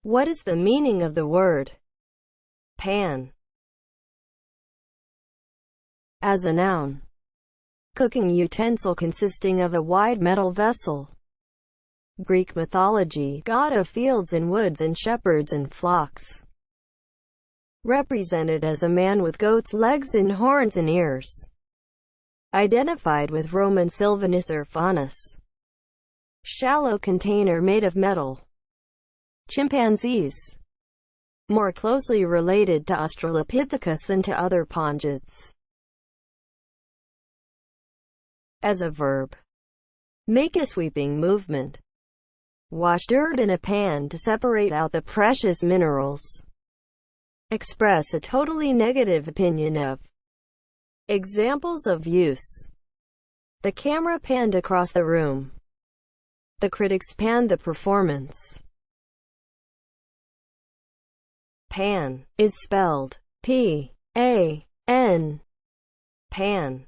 What is the meaning of the word pan? As a noun, cooking utensil consisting of a wide metal vessel. Greek mythology, god of fields and woods and shepherds and flocks. Represented as a man with goat's legs and horns and ears. Identified with Roman Sylvanus or Faunus. Shallow container made of metal. Chimpanzees. More closely related to Australopithecus than to other pongids. As a verb, make a sweeping movement. Wash dirt in a pan to separate out the precious minerals. Express a totally negative opinion of. Examples of use. The camera panned across the room. The critics panned the performance. Pan is spelled P-A-N. Pan.